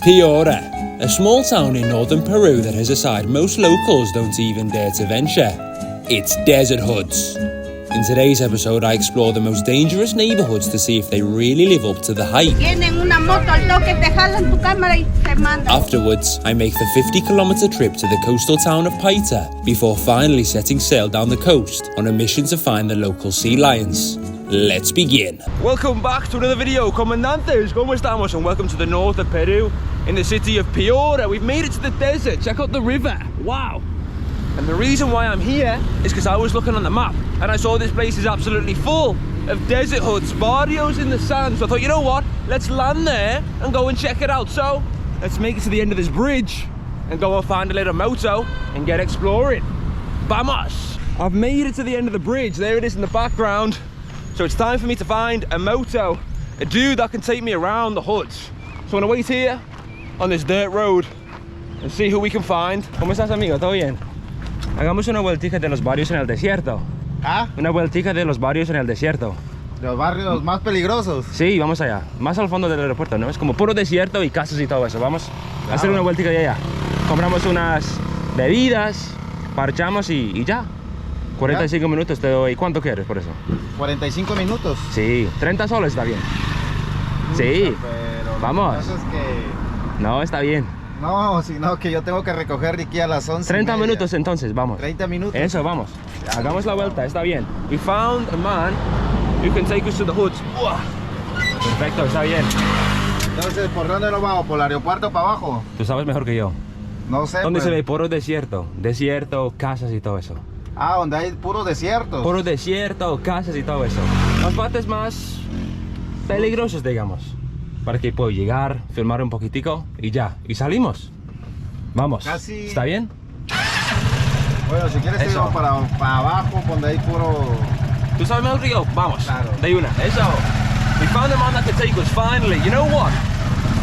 Piura, a small town in northern Peru that has a side most locals don't even dare to venture. It's desert hoods. In today's episode, I explore the most dangerous neighborhoods to see if they really live up to the hype. Afterwards, I make the 50-kilometer trip to the coastal town of Paita before finally setting sail down the coast on a mission to find the local sea lions. Let's begin. Welcome back to another video, Comandantes. ¿Cómo estamos? And welcome to the north of Peru, in the city of Piura. We've made it to the desert. Check out the river. Wow. And the reason why I'm here is because I was looking on the map and I saw this place is absolutely full of desert huts, barrios in the sand. So I thought, you know what? Let's land there and go and check it out. So let's make it to the end of this bridge and go and find a little moto and get exploring. Vamos! I've made it to the end of the bridge. There it is in the background. So it's time for me to find a moto, a dude that can take me around the hoods. So I'm gonna wait here on this dirt road and see who we can find. ¿Cómo estás, amigo? ¿Todo bien? Hagamos una vueltica de los barrios en el desierto. ¿Ah? Una vueltica de los barrios en el desierto. Los barrios más peligrosos. Sí, vamos allá. Más al fondo del aeropuerto, ¿no? Es como puro desierto y casas y todo eso. Vamos a hacer una vueltica de allá. Compramos unas bebidas, parchamos y ya. 45 minutos te doy. ¿Cuánto quieres por eso? 45 minutos. Sí, 30 soles está bien. Sí, pero vamos. Es que... No, está bien. No, sino que yo tengo que recoger de aquí a las 11. 30 minutos entonces, vamos. 30 minutos. Eso, vamos. Hagamos la vuelta, está bien. We found a man who can take us to the hoods. Perfecto, está bien. Entonces, ¿por dónde nos vamos? ¿Por el aeropuerto para abajo? Tú sabes mejor que yo. No sé. ¿Dónde pues... se ve? Puro desierto. Desierto, casas y todo eso. Ah, donde hay puro desierto. Puro desierto, casas y todo eso. Las partes más peligrosas, digamos. Para que puedo llegar, filmar un poquitico y ya. Y salimos. Vamos. Casi... ¿Está bien? Bueno, si quieres ir para abajo, donde hay puro... ¿Tú sabes mejor que yo? Vamos. Claro. De una. Eso. We found a man that could take us finally. You know what?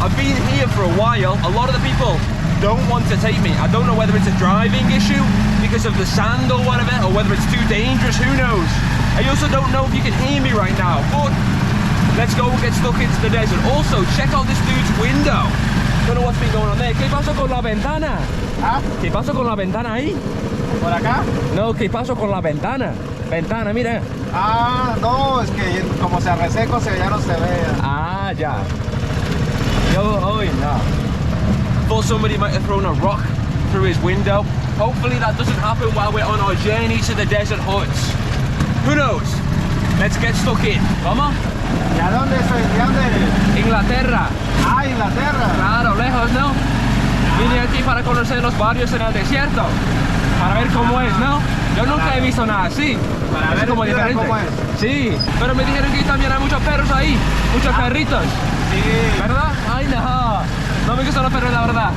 I've been here for a while. A lot of the people don't want to take me. I don't know whether it's a driving issue because of the sand or whatever, or whether it's too dangerous. Who knows? I also don't know if you can hear me right now, but let's go and get stuck into the desert. Also, check out this dude's window. Don't know what's been going on there. ¿Qué pasó con la ventana? ¿Ah? ¿Qué pasó con la ventana ahí? ¿Por acá? No, ¿qué pasó con la ventana? Ventana, mira. Ah, no, es que como se reseco ya no se ve. Ah, ya. Hoy no. Thought somebody might have thrown a rock through his window. Hopefully that doesn't happen while we're on our journey to the desert huts. Who knows? Let's get stuck in. ¿Vamos? ¿Y a dónde soy? ¿De dónde eres? Inglaterra. Ah, Inglaterra. Claro, lejos, ¿no? Vine aquí para conocer los barrios en el desierto. Para ver cómo es, ¿no? Yo nunca he visto nada así. Para ver como diferente. Cómo es. Sí, pero me dijeron que también hay muchos perros ahí. Muchos perritos. Sí. ¿Verdad? Ay, no. No me gustan los perros, la verdad.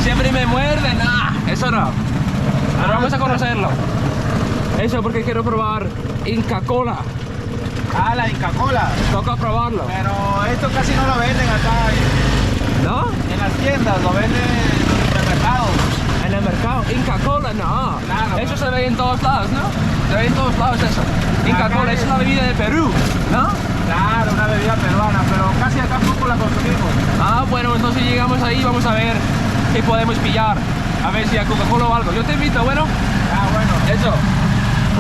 Siempre me muerden. Ah, eso no. Pero vamos a conocerlo. Eso porque quiero probar Inca Cola. Ah, la Inca Cola. Toca probarlo. Pero esto casi no lo venden acá. ¿No? En las tiendas, lo venden en los supermercados. En el mercado. Inca Cola, no. Claro, eso se ve en todos lados, ¿no? Se ve en todos lados eso. Inca Cola es una bebida de Perú, ¿no? Claro, una bebida peruana, pero casi acá poco la consumimos. Ah, bueno, entonces llegamos ahí, vamos a ver qué podemos pillar. A ver si hay Coca-Cola o algo. Yo te invito, bueno. Ah, bueno. Eso.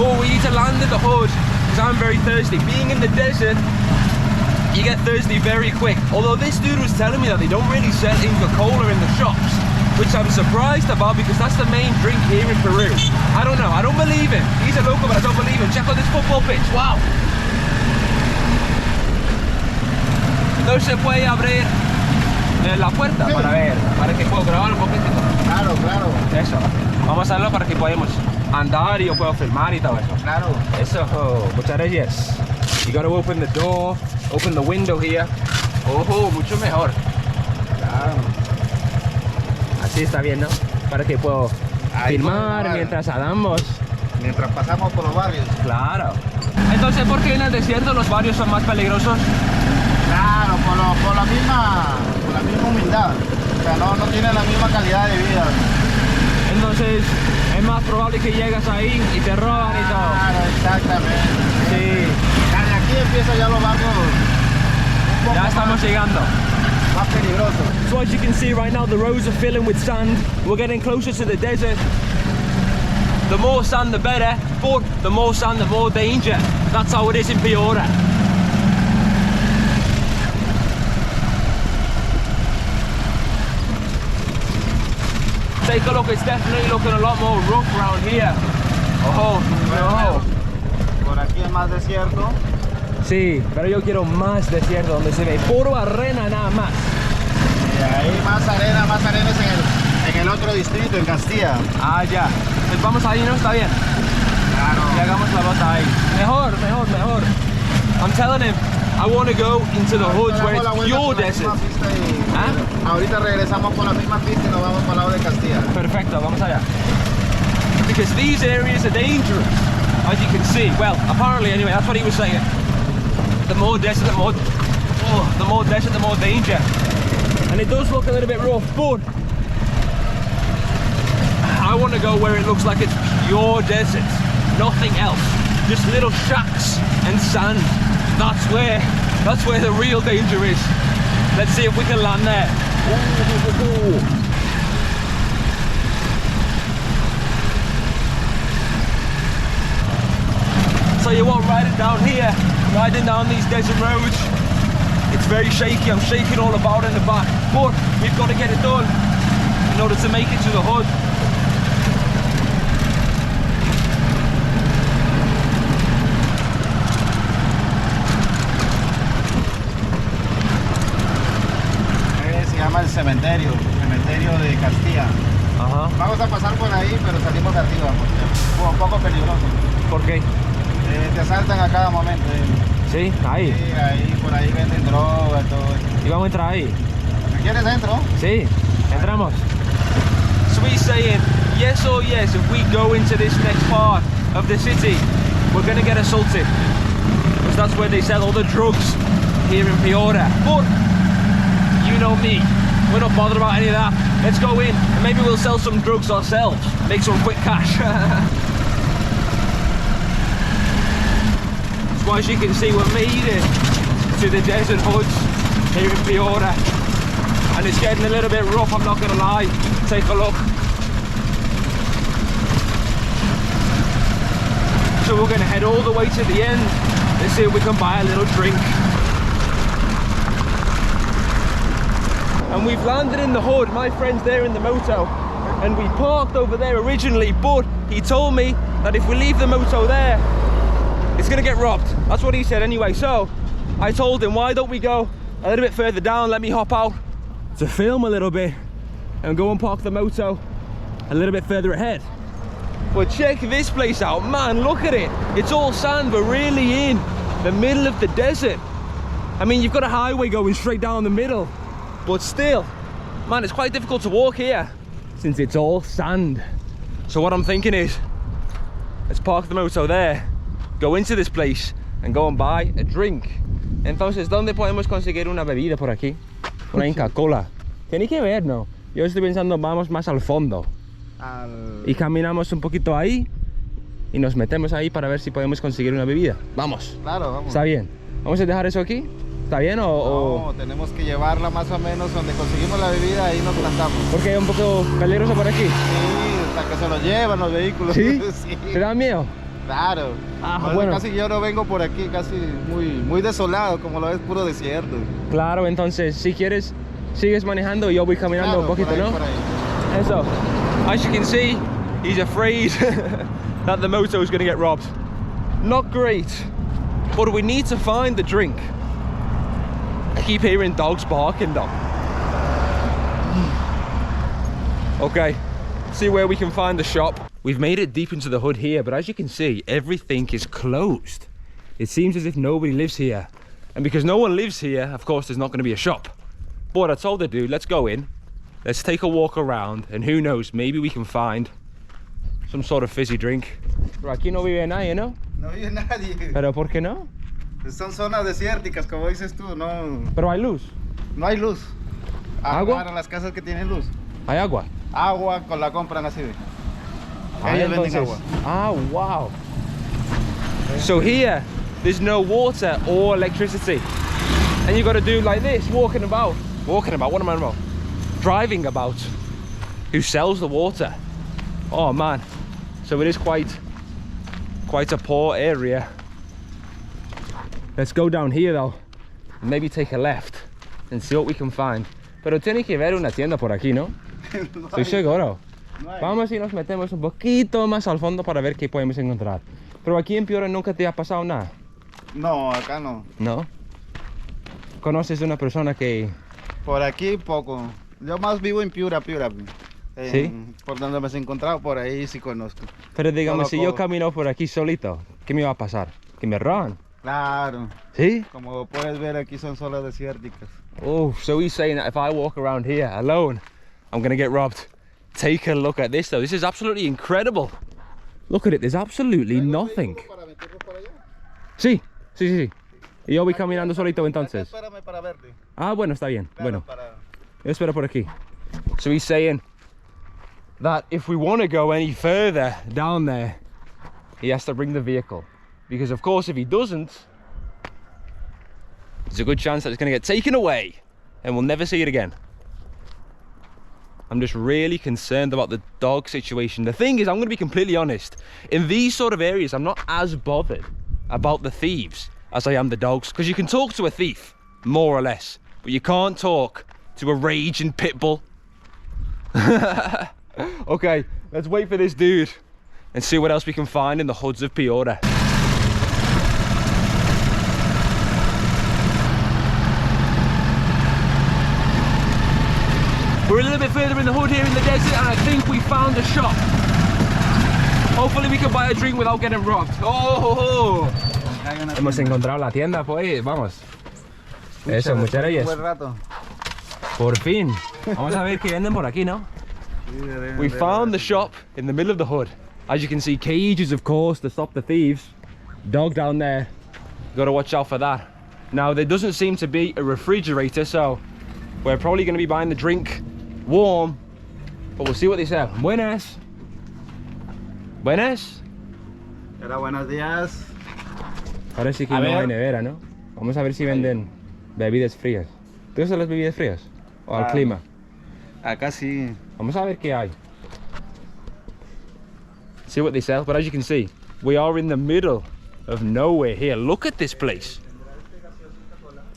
Oh, we need to land in the hood because I'm very thirsty. Being in the desert, you get thirsty very quick. Although this dude was telling me that they don't really sell Inca Cola in the shops, which I'm surprised about because that's the main drink here in Peru. I don't know, I don't believe him. He's a local, but I don't believe him. Check out this football pitch, wow. No se puede abrir la puerta para ver, para que puedo grabar un poquito. Claro, claro. Eso. Vamos a hacerlo para que podamos andar y yo puedo filmar y todo eso. Claro. Eso. Muchas gracias. You gotta open the door, open the window here. Ojo, mucho mejor. Claro. Así está bien, ¿no? Para que puedo filmar mientras andamos. Mientras pasamos por los barrios. Claro. Entonces, ¿por qué en el desierto los barrios son más peligrosos? Claro, por la misma humildad. O sea, no tienen la misma calidad de vida. Entonces, es más probable que llegas ahí y te roban y todo. Claro, exactamente. Sí. Desde aquí empiezan ya los barrios. Ya estamos llegando. más peligroso. So as you can see right now, the roads are filling with sand. We're getting closer to the desert. The more sand, the better, but the more sand, the more danger. That's how it is in Piura. Take a look, it's definitely looking a lot more rough around here. Oh, no. Por aquí es más desierto. Sí, pero yo quiero más desierto donde se ve puro arena nada más. Y ahí más arena es en el otro distrito, en Castilla. Ah, ya. Pues vamos ahí, ¿no? Está bien. Claro. Y hagamos la bota ahí. Mejor. I'm telling him, I want to go into the hoods where it's pure desert. ¿Ah? Ahorita regresamos por la misma pista y nos vamos para el lado de Castilla. Perfecto, vamos allá. Because these areas are dangerous, as you can see. Well, apparently anyway, that's what he was saying. The more desert, the more desert, the more danger. And it does look a little bit rough, but I want to go where it looks like it's pure desert, nothing else, just little shacks and sand. That's where the real danger is. Let's see if we can land there. Ooh. So you want, riding down here, riding down these desert roads, it's very shaky. I'm shaking all about in the back, but we've got to get it done in order to make it to the hood. Se llama el cementerio de Castilla. Ajá. Vamos a pasar por ahí, pero salimos de arriba, porque es un poco peligroso. ¿Por qué? Te asaltan a cada momento. Sí, ahí. Sí, ahí, por ahí venden droga, todo eso. ¿Y vamos a entrar ahí? ¿Quieres dentro? Sí, entramos. So he's saying, yes or yes, if we go into this next part of the city, we're going to get assaulted. Because that's where they sell all the drugs here in Piura. But, you know me, we're not bothered about any of that. Let's go in and maybe we'll sell some drugs ourselves. Make some quick cash. So as you can see, we're made it to the desert hoods here in Piura. And it's getting a little bit rough, I'm not going to lie. Take a look. So we're going to head all the way to the end and see if we can buy a little drink. And we've landed in the hood. My friend's there in the moto, and we parked over there originally, but he told me that if we leave the moto there, it's gonna get robbed. That's what he said anyway. So I told him, why don't we go a little bit further down, let me hop out to film a little bit and go and park the moto a little bit further ahead. But check this place out, man, look at it. It's all sand, we're really in the middle of the desert. I mean, you've got a highway going straight down the middle, but still, man, it's quite difficult to walk here since it's all sand. So what I'm thinking is, let's park the moto there, go into this place and go and buy a drink. Entonces, ¿dónde podemos conseguir una bebida por aquí? Una Inca Cola. Tiene que ver, ¿no? Yo estoy pensando, vamos más al fondo. Y caminamos un poquito ahí y nos metemos ahí para ver si podemos conseguir una bebida. Vamos. Claro, vamos. ¿Está bien? ¿Vamos a dejar eso aquí? ¿Está bien No, tenemos que llevarla más o menos donde conseguimos la bebida, ahí nos plantamos. Porque es un poco peligroso por aquí. Sí, hasta que se lo llevan los vehículos. ¿Sí? Sí. ¿Te da miedo? Claro. Ah, bueno. Casi yo no vengo por aquí, casi muy desolado, como lo ves, puro desierto. Claro, entonces, si quieres, sigues manejando y yo voy caminando un poquito, por ahí, ¿no? por ahí. Eso. As you can see, he's afraid that the moto is going to get robbed. Not great, but we need to find the drink. I keep hearing dogs barking though. Okay, see where we can find the shop. We've made it deep into the hood here, but as you can see, everything is closed. It seems as if nobody lives here. And because no one lives here, of course, there's not going to be a shop. But I told the dude, let's go in, let's take a walk around, and who knows, maybe we can find some sort of fizzy drink. Pero aquí no vive nadie, ¿no? No vive nadie. ¿Pero por qué no? Son zonas desérticas, como dices tú, no. Pero hay luz. No hay luz. ¿Agua? Para las casas que tienen luz. ¿Hay agua? Agua, con la compran así de. Ellos venden agua. Ah, wow. So here, there's no water or electricity. And you've got to do like this, walking about Walking about, what am I about? Driving about. Who sells the water. Oh man. So it is quite a poor area. Let's go down here though. Maybe take a left and see what we can find. Pero tiene que haber una tienda por aquí, ¿no? Estoy seguro. Vamos y nos metemos un poquito más al fondo para ver qué podemos encontrar. Pero aquí en Piura nunca te ha pasado nada. No, acá no. ¿No? ¿Conoces una persona que...? Por aquí poco. Yo más vivo en Piura. ¿Sí? Por donde me has encontrado, por ahí sí conozco. Pero digamos, si yo camino por aquí solito, ¿qué me va a pasar? ¿Que me roban? Claro. ¿Sí? Como puedes ver, aquí son solo desérticas. Oh, so he's saying that if I walk around here alone, I'm gonna get robbed. Take a look at this though. This is absolutely incredible. Look at it, there's absolutely nothing. Sí. Y yo voy caminando solito entonces. Espérame para verte. Ah, bueno, está bien. Claro, Bueno, yo espero por aquí. So he's saying that if we want to go any further down there, he has to bring the vehicle. Because of course, if he doesn't, there's a good chance that it's going to get taken away and we'll never see it again. I'm just really concerned about the dog situation. The thing is, I'm going to be completely honest. In these sort of areas, I'm not as bothered about the thieves as I am the dogs. Because you can talk to a thief, more or less. But you can't talk to a raging pit bull. Okay, let's wait for this dude and see what else we can find in the hoods of Piura. We're a little bit further in the hood here in the desert and I think we found a shop. Hopefully we can buy a drink without getting robbed. Oh, hemos encontrado la tienda, pues, vamos. Eso, muchas gracias. Buen rato. Por fin. Vamos a ver qué venden por aquí, ¿no? We found the shop in the middle of the hood. As you can see, cages, of course, to stop the thieves. Dog down there. Got to watch out for that. Now, there doesn't seem to be a refrigerator, so we're probably going to be buying the drink warm, but we'll see what they sell. Buenas. Buenas. Hola, buenos días. Ahora sí que no hay nevera, ¿no? Vamos a ver si venden bebidas frías. ¿Te gustan las bebidas frías? ¿O al clima? Acá sí. Vamos a ver qué hay. See what they sell. But as you can see, we are in the middle of nowhere here. Look at this place.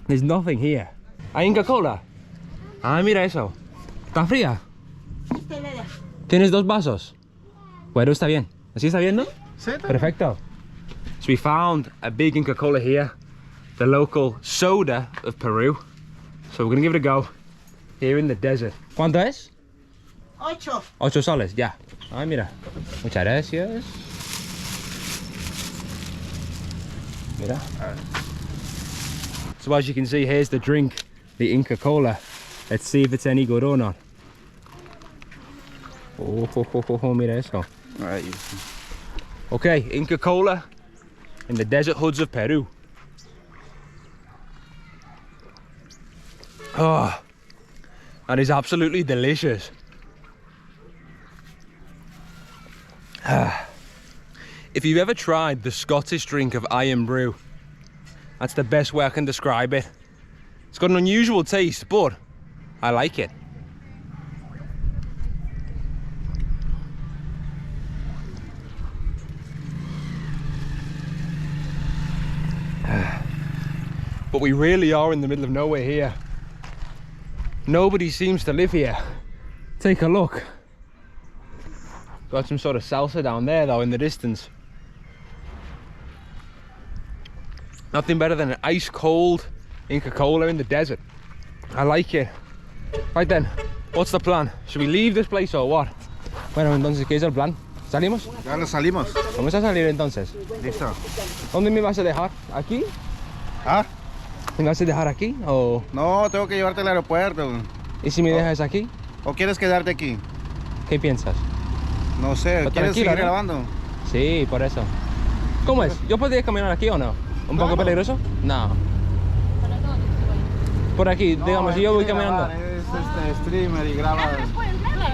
There's nothing here. ¿Hay Inca-Cola? Ah, mira eso. ¿Está fría? ¿Tienes dos vasos? Bueno, está bien. ¿Así está bien, no? Sí, Perfecto. So we found a big Inca-Cola here. The local soda of Peru. So we're gonna give it a go here in the desert. ¿Cuánto es? 8. 8 soles, ya. Ah, mira. Muchas gracias. Mira. So as you can see, here's the drink, the Inca-Cola. Let's see if it's any good or not. Oh, mira eso. Ahí. Okay, Inca-Cola in the desert hoods of Peru. Oh, that is absolutely delicious. If you've ever tried the Scottish drink of iron brew, that's the best way I can describe it. It's got an unusual taste, but I like it. But we really are in the middle of nowhere here. Nobody seems to live here. Take a look. Got some sort of salsa down there though in the distance. Nothing better than an ice cold Inca-Cola in the desert. I like it. Right then, what's the plan? Should we leave this place or what? Bueno, entonces, ¿qué es el plan? ¿Salimos? Ya lo salimos. Vamos a salir entonces. Listo. ¿Dónde me vas a dejar? ¿Aquí? ¿Ah? ¿Me vas a dejar aquí o...? No, tengo que llevarte al aeropuerto. ¿Y si me dejas aquí? ¿O quieres quedarte aquí? ¿Qué piensas? No sé, Pues ¿quieres tranquila, seguir ¿no? grabando? Sí, por eso. ¿Cómo es? ¿Yo podría caminar aquí o no? ¿Un poco Claro. peligroso? No. Por aquí, digamos, si yo voy caminando. Es streamer y graba.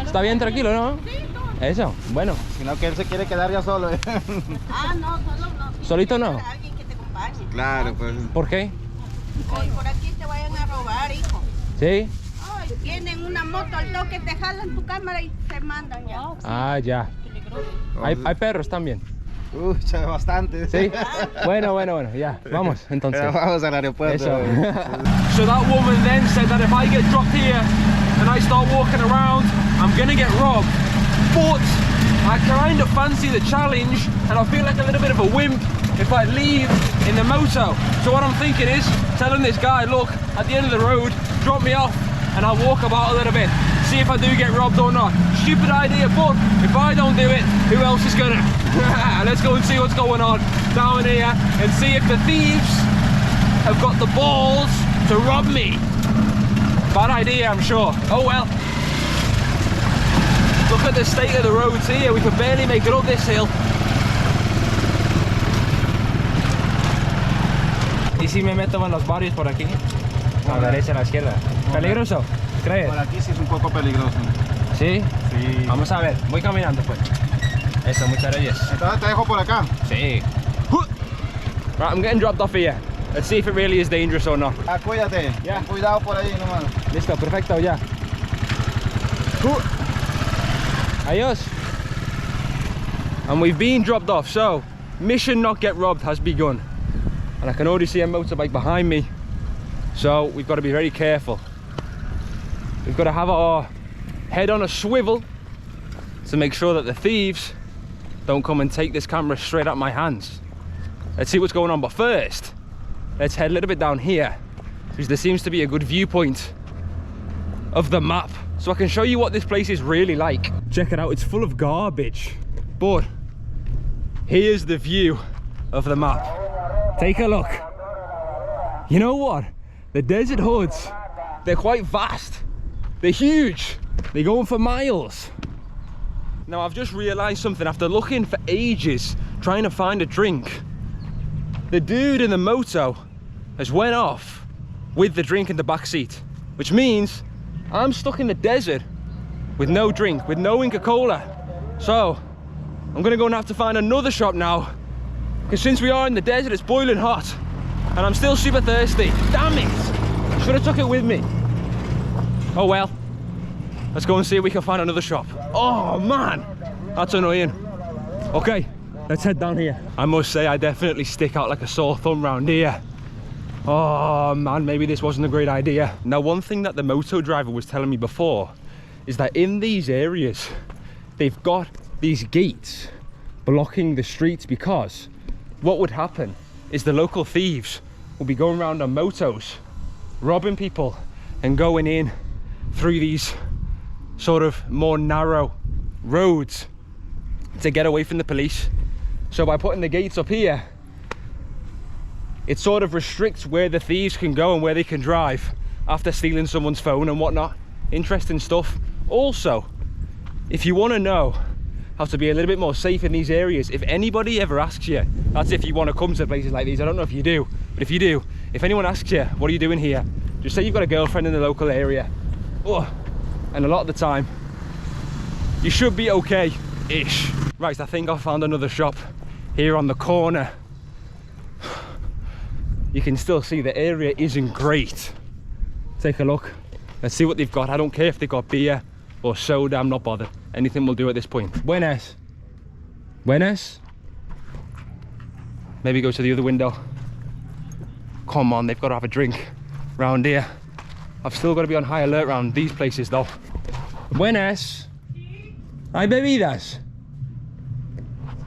Está bien, tranquilo, ¿no? Eso, bueno. Sino que él se quiere quedar ya solo. Ah, no, solo no. ¿Solito no? Alguien que te acompañe. Claro, pues. ¿Por qué? Hoy por aquí te vayan a robar, hijo. ¿Sí? Vienen una moto al toque, te jalan tu cámara y te mandan ya. Ah, ya. Hay perros también. Bastante. Sí. Bueno, ya. Vamos, entonces. Vamos al aeropuerto. Eso. So that woman then said that if I get dropped here and I start walking around, I'm gonna get robbed. But I kind of fancy the challenge and I feel like a little bit of a wimp if I leave in the moto. So what I'm thinking is telling this guy, look, at the end of the road, drop me off and I'll walk about a little bit. See if I do get robbed or not. Stupid idea, but if I don't do it, who else is gonna? Let's go and see what's going on down here and see if the thieves have got the balls to rob me. Bad idea, I'm sure. Oh well. Look at the state of the roads here. We could barely make it up this hill. ¿Y si me meto en los barrios por aquí? A la derecha, a la izquierda. ¿Peligroso? ¿Crees? Por aquí sí es un poco peligroso. ¿Sí? Sí. Vamos a ver. Voy caminando pues. Eso, muchas gracias. Entonces te dejo por acá. Sí. Right, I'm getting dropped off here. Let's see if it really is dangerous or not. Cuídate. Ya. Ten cuidado por ahí nomás. Listo, perfecto, ya. Adios. And we've been dropped off, so mission not get robbed has begun. And I can already see a motorbike behind me, so we've got to be very careful. We've got to have our head on a swivel to make sure that the thieves don't come and take this camera straight out my hands. Let's see what's going on, but first let's head a little bit down here because there seems to be a good viewpoint of the map, so I can show you what this place is really like. Check it out, it's full of garbage, but here's the view of the map. Take a look. You know what? The desert hoods, they're quite vast. They're huge. They're going for miles. Now I've just realized something after looking for ages trying to find a drink. The dude in the moto has went off with the drink in the back seat, which means I'm stuck in the desert with no drink, with no Inca Cola. So I'm gonna go and have to find another shop now, because since we are in the desert, it's boiling hot and I'm still super thirsty. Damn it! Should have took it with me. Oh well. Let's go and see if we can find another shop. Oh man, that's annoying. Okay, let's head down here. I must say, I definitely stick out like a sore thumb round here. Oh man, maybe this wasn't a great idea. Now, one thing that the moto driver was telling me before is that in these areas, they've got these gates blocking the streets, because what would happen is the local thieves will be going around on motos, robbing people and going in through these sort of more narrow roads to get away from the police. So by putting the gates up here, it sort of restricts where the thieves can go and where they can drive after stealing someone's phone and whatnot. Interesting stuff. Also, if you want to know how to be a little bit more safe in these areas, if anybody ever asks you, that's if you want to come to places like these, I don't know if you do, but if you do, if anyone asks you, what are you doing here, just say you've got a girlfriend in the local area. Oh, and a lot of the time you should be okay-ish. Right, I think I found another shop here on the corner. You can still see the area isn't great. Take a look. Let's see what they've got. I don't care if they've got beer or soda, I'm not bothered. Anything will do at this point. Buenas. Buenas. Maybe go to the other window. Come on, they've got to have a drink round here. I've still got to be on high alert around these places though. Buenas. ¿Hay bebidas?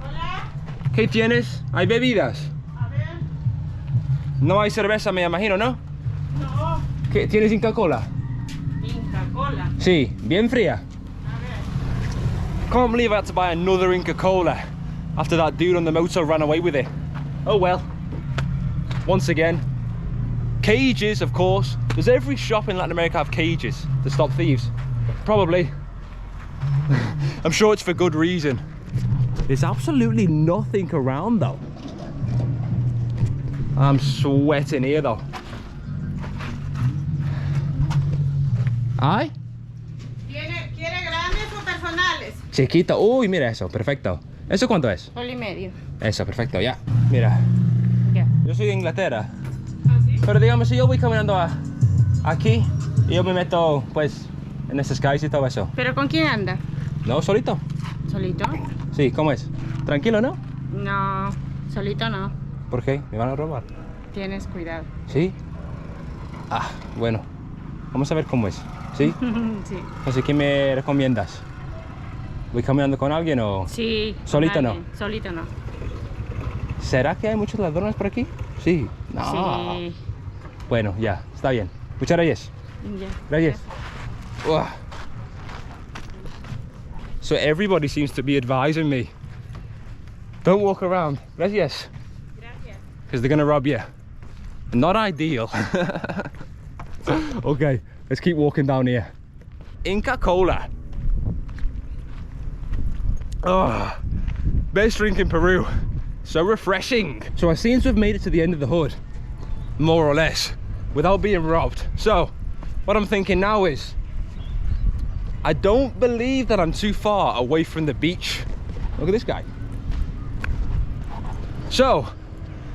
Hola. ¿Qué tienes? ¿Hay bebidas? A ver. No hay cerveza, me imagino, ¿no? No. ¿Qué tienes Inca Cola? Inca Cola. Sí, bien fría. A ver. Can't believe I had to buy another Inca Cola after that dude on the motor ran away with it. Oh well. Once again, cages, of course. Does every shop in Latin America have cages to stop thieves? Probably. I'm sure it's for good reason. There's absolutely nothing around though. I'm sweating here though. ¿Ay? ¿Quiere grandes o personales? Chiquito. Uy, mira eso, perfecto. ¿Eso cuánto es? Sol y medio. Eso, perfecto, ya. Mira, Ya. yo soy de Inglaterra. ¿Ah, sí? Pero digamos, si yo voy caminando aquí Y yo me meto, pues, en esas calles y todo eso. ¿Pero con quién anda? No, solito. ¿Solito? Sí, ¿cómo es? Tranquilo, ¿no? No, solito no. ¿Por qué? ¿Me van a robar? Tienes cuidado. ¿Sí? Ah, bueno. Vamos a ver cómo es. ¿Sí? Sí. Entonces, ¿qué me recomiendas? ¿Voy caminando con alguien o...? Sí. con ¿Solito no? alguien. Solito no. ¿Será que hay muchos ladrones por aquí? Sí. No. Sí. Bueno, ya. Está bien. Muchas gracias. Ya. Gracias. Ugh. So everybody seems to be advising me, don't walk around. Gracias. Gracias. Because they're gonna rob you. Not ideal. Okay, let's keep walking down here. Inca Cola. Oh, best drink in Peru. So refreshing. So I seem to have made it to the end of the hood, more or less, without being robbed. So what I'm thinking now is, I don't believe that I'm too far away from the beach. Look at this guy. So,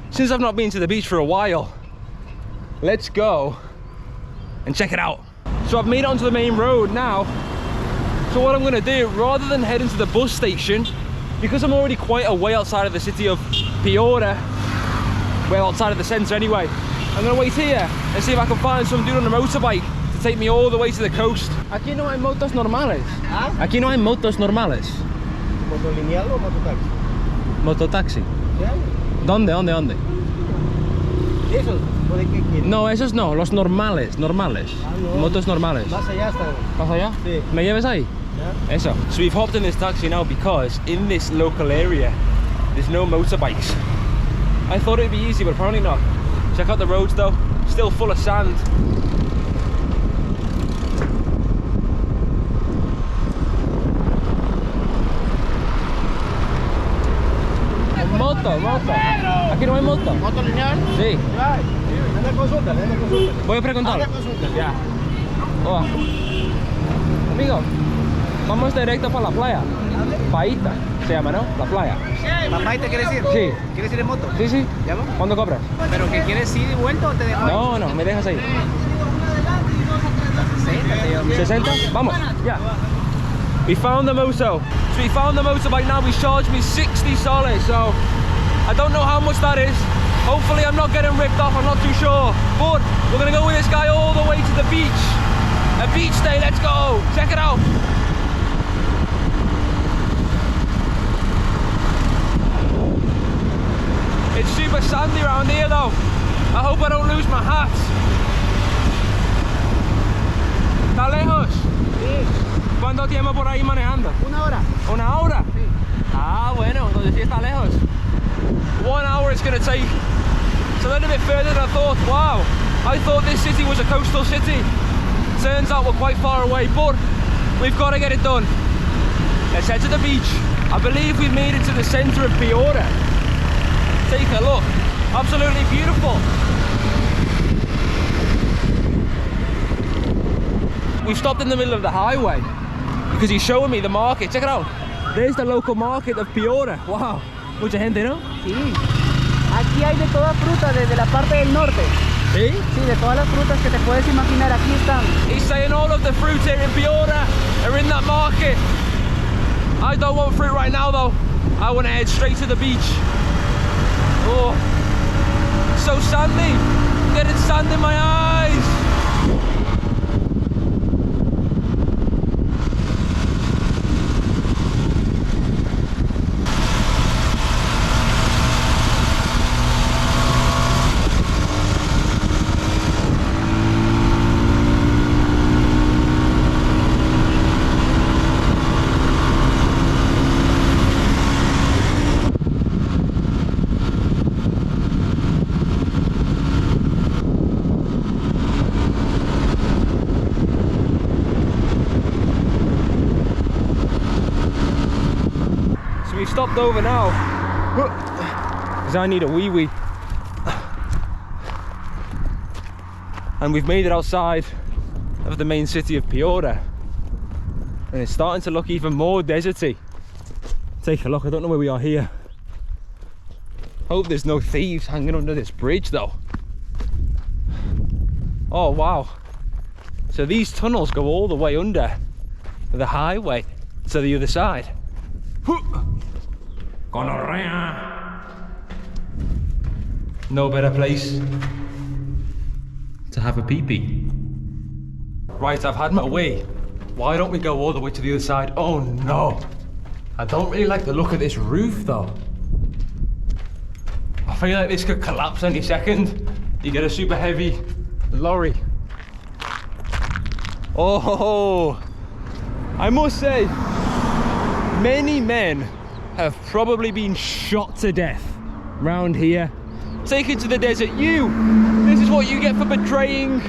since I've not been to the beach for a while, let's go and check it out. So I've made it onto the main road now. So what I'm gonna do, rather than head into the bus station, because I'm already quite a way outside of the city of Piura, well, outside of the centre anyway, I'm gonna wait here and see if I can find some dude on a motorbike to take me all the way to the coast. Aquí no hay motos normales. ¿Ah? Aquí no hay motos normales. ¿Motolineal o mototaxi? Mototaxi. ¿Sí hay? ¿Dónde? ¿Esos? ¿O de qué quieres? No, esos no, los normales. No. Motos normales. Más allá están. ¿Vas allá? Sí. ¿Me lleves ahí? ¿Ya? Eso. So we've hopped in this taxi now because in this local area there's no motorbikes. I thought it'd be easy, but apparently not. Check out the roads though, still full of sand. Moto. Aquí no hay moto. ¿Motolineal? Sí. Ay, anda consulta. Voy a preguntar. Anda consulta. Ya. Oh. Amigo, vamos directo para la playa. Paita se llama, ¿no? La playa. ¿La Paita quieres ir? Sí. ¿Quieres ir en moto? Sí. ¿Ya vamos? ¿Cuándo cobras? ¿Pero que quieres ir y vuelta o te dejo ahí? No, me dejas ahí. 60 te llevo. 60? Vamos. Yeah. We found the moto. So we found the motorbike now. He's charged me 60 soles. So I don't know how much that is. Hopefully I'm not getting ripped off. I'm not too sure. But we're going to go with this guy all the way to the beach. A beach day. Let's go. Check it out. It's super sandy around here though. I hope I don't lose my hat. ¿Está lejos? Sí, ¿Cuánto tiempo por ahí manejando? 1 hora. ¿Una hora? Sí. Ah, bueno, entonces sí está lejos. 1 hour it's gonna take. It's a little bit further than I thought. Wow, I thought this city was a coastal city. Turns out we're quite far away, but we've got to get it done. Let's head to the beach. I believe we've made it to the centre of Piura. Take a look, absolutely beautiful. We've stopped in the middle of the highway because he's showing me the market. Check it out. There's the local market of Piura. Wow, mucha gente, ¿no? Sí. Aquí hay de toda fruta desde la parte del norte. Sí. Sí, de todas las frutas que te puedes imaginar, aquí están. He's saying all of the fruit here in Piura are in that market. I don't want fruit right now though. I want to head straight to the beach. Oh, so sandy. Getting sand in my eyes. We've stopped over now because I need a wee. And we've made it outside of the main city of Piura. And it's starting to look even more deserty. Take a look, I don't know where we are here. Hope there's no thieves hanging under this bridge though. Oh wow. So these tunnels go all the way under the highway to the other side. Gonorrhea. No better place to have a pee-pee. Right, I've had my way. Why don't we go all the way to the other side? Oh no. I don't really like the look of this roof though. I feel like this could collapse any second. You get a super heavy lorry. Oh, I must say, many men have probably been shot to death round here. Taken to the desert. This is what you get for betraying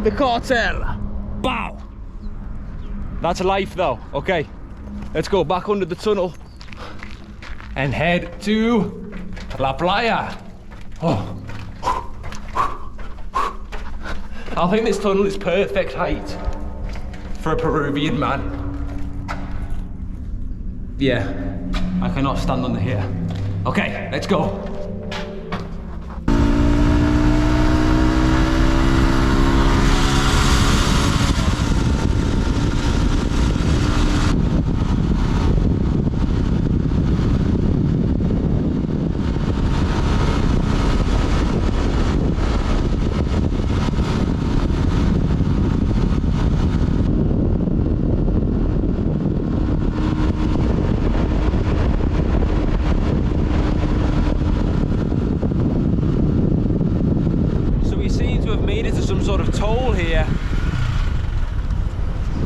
the cartel. Bow. That's life though. Okay, let's go back under the tunnel and head to La Playa. Oh. I think this tunnel is perfect height for a Peruvian man. Yeah, I cannot stand under here. Okay, let's go.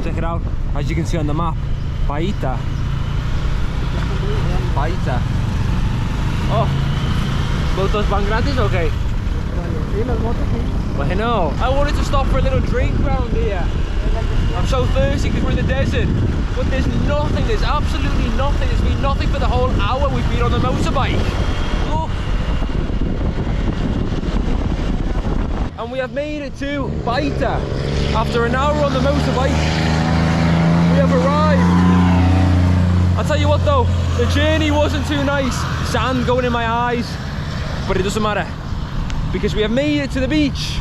Check it out, as you can see on the map, Paita. Paita. Oh, ¿motos van gratis o qué? Bueno, I wanted to stop for a little drink round here. I'm so thirsty because we're in the desert, but there's nothing, there's absolutely nothing. There's been nothing for the whole hour we've been on the motorbike. Look. And we have made it to Paita. After an hour on the motorbike, we have arrived. I'll tell you what though, the journey wasn't too nice. Sand going in my eyes, but it doesn't matter because we have made it to the beach.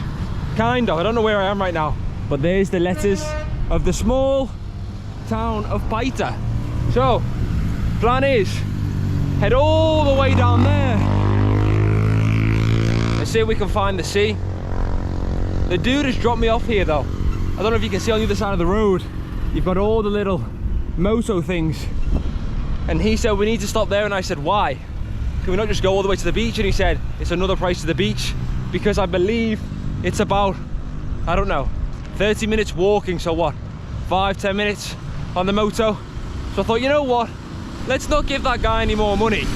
Kind of, I don't know where I am right now, but there's the letters of the small town of Paita. So, plan is, head all the way down there and see if we can find the sea. The dude has dropped me off here though. I don't know if you can see on the other side of the road, you've got all the little moto things. And he said, we need to stop there. And I said, why? Can we not just go all the way to the beach? And he said, it's another price to the beach because I believe it's about, I don't know, 30 minutes walking. So what, 5-10 minutes on the moto? So I thought, you know what? Let's not give that guy any more money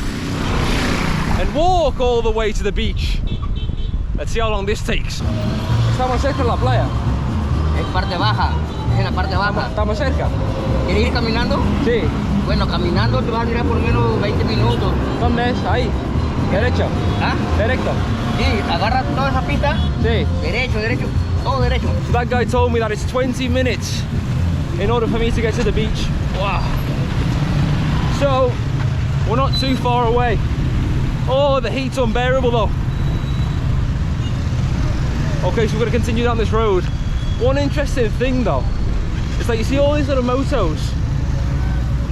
and walk all the way to the beach. Let's see how long this takes. Estamos cerca de la playa. Es parte baja, es en la parte baja. Estamos cerca. ¿Quieres ir caminando? Sí. Bueno, caminando te va a durar por lo menos 20 minutos. ¿Dónde es? Ahí. Derecho. ¿Ah? Directo. Sí, agarra toda esa pista. Sí. Derecho, derecho, todo derecho. So that guy told me that it's 20 minutes in order for me to get to the beach. Wow. So, we're not too far away. Oh, the heat's unbearable though. Okay, so we're going to continue down this road. One interesting thing though, is that you see all these little motos.